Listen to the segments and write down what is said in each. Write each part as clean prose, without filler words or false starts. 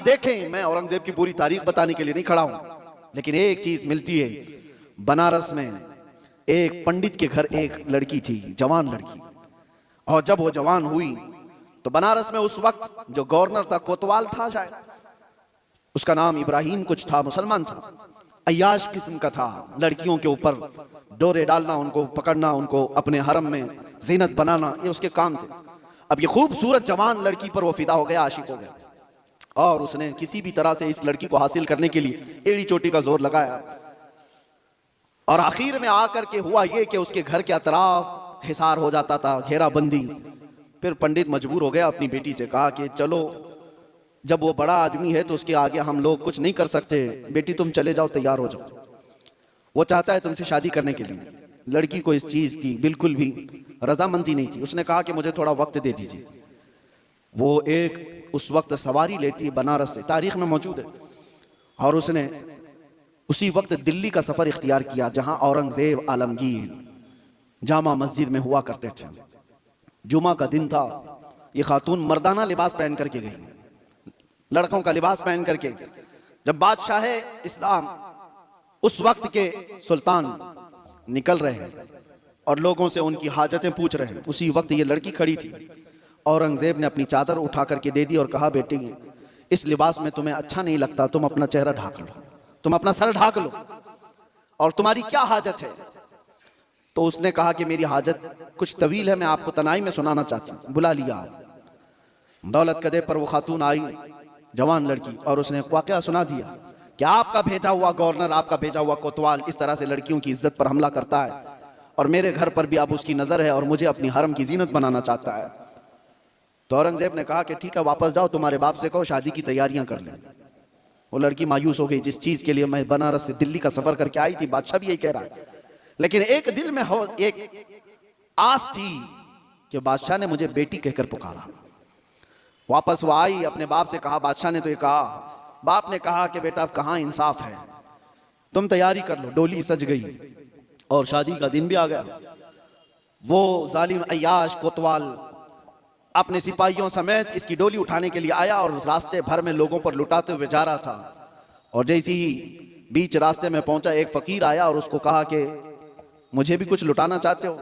देखें, मैं औरंगजेब की पूरी तारीख बताने के लिए नहीं खड़ा हूं, लेकिन एक चीज मिलती है। बनारस में एक पंडित के घर एक लड़की थी, जवान लड़की, और जब वो जवान हुई तो बनारस में उस वक्त जो गवर्नर था, कोतवाल था शायद, उसका नाम इब्राहिम कुछ था, मुसलमान था, अय्याश किस्म का था। लड़कियों के ऊपर डोरे डालना, उनको पकड़ना, उनको अपने हरम में जीनत बनाना, ये उसके काम थे। अब ये खूबसूरत जवान लड़की पर वो फिदा हो गया, आशिक हो गया, और उसने किसी भी तरह से इस लड़की को हासिल करने के लिए एड़ी चोटी का जोर लगाया। और आखिर में आकर के हुआ ये कि उसके घर के अतराफ हिसार हो जाता था, घेराबंदी। फिर पंडित मजबूर हो गया, अपनी बेटी से कहा कि चलो, जब वो बड़ा आदमी है तो उसके आगे हम लोग कुछ नहीं कर सकते, बेटी तुम चले जाओ, तैयार हो जाओ, वो चाहता है तुमसे शादी करने के लिए। लड़की को इस चीज की बिल्कुल भी रजामंदी नहीं थी। उसने कहा कि मुझे थोड़ा वक्त दे दीजिए। वो एक उस वक्त सवारी लेती है बनारस से, तारीख में मौजूद है, और उसने उसी वक्त दिल्ली का सफर इख्तियार किया जहां औरंगजेब आलमगीर जामा मस्जिद में हुआ करते थे। जुमा का दिन था, ये खातून मर्दाना लिबास पहन करके गई, लड़कों का लिबास पहन करके। जब बादशाह इस्लाम, उस वक्त के सुल्तान निकल रहे हैं और लोगों से उनकी हाजतें पूछ रहे हैं, उसी वक्त ये लड़की खड़ी थी। औरंगजेब ने अपनी चादर उठा करके दे दी और कहा, बेटी इस लिबास में तुम्हें अच्छा नहीं लगता, तुम अपना चेहरा ढाक लो, तुम अपना सर ढाक लो, और तुम्हारी क्या हाजत है? तो उसने कहा कि मेरी हाजत कुछ तवील है, मैं आपको तनाई में सुनाना चाहती हूँ। बुला लिया। दौलत कदे पर वो खातून आई, जवान लड़की, और उसने वाकया सुना दिया कि आपका भेजा हुआ गवर्नर, आपका भेजा हुआ कोतवाल इस तरह से लड़कियों की इज्जत पर हमला करता है, और मेरे घर पर भी अब उसकी नजर है, और मुझे अपनी हरम की जीनत बनाना चाहता है। तो औरंगजेब ने कहा कि ठीक है, वापस जाओ, तुम्हारे बाप से कहो शादी की तैयारियां कर लें। वो लड़की मायूस हो गई, जिस चीज के लिए मैं बनारस से दिल्ली का सफर करके आई थी, बादशाह भी यही कह रहा है, लेकिन एक दिल में हो एक आस थी कि बादशाह ने मुझे बेटी कहकर पुकारा। वापस वो आई, अपने बाप से कहा, बादशाह ने तो ये कहा। बाप ने कहा कि बेटा अब कहाँ इंसाफ है, तुम तैयारी कर लो। डोली सज गई और शादी का दिन भी आ गया। वो जालिम अय्याश कोतवाल अपने सिपाहियों समेत इसकी डोली उठाने के लिए आया और रास्ते भर में लोगों पर लुटाते हुए जा रहा था। और जैसे ही बीच रास्ते में पहुंचा, एक फकीर आया और उसको कहा कि मुझे भी कुछ लुटाना चाहते हो?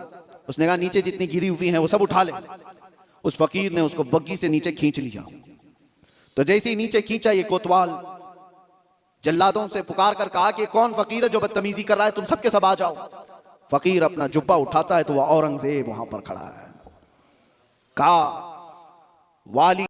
उसने कहा नीचे जितनी गिरी हुई हैं वो सब उठा ले। उस फकीर ने उसको बग्गी से नीचे खींच लिया। तो जैसे ही नीचे खींचा, ये कोतवाल जल्लादों से पुकार कर कहा कि कौन फकीर है जो बदतमीजी कर रहा है, तुम सबके सब आ जाओ। फकीर अपना जुब्बा उठाता है तो वह औरंगजेब वहां पर खड़ा है। कहा, वाली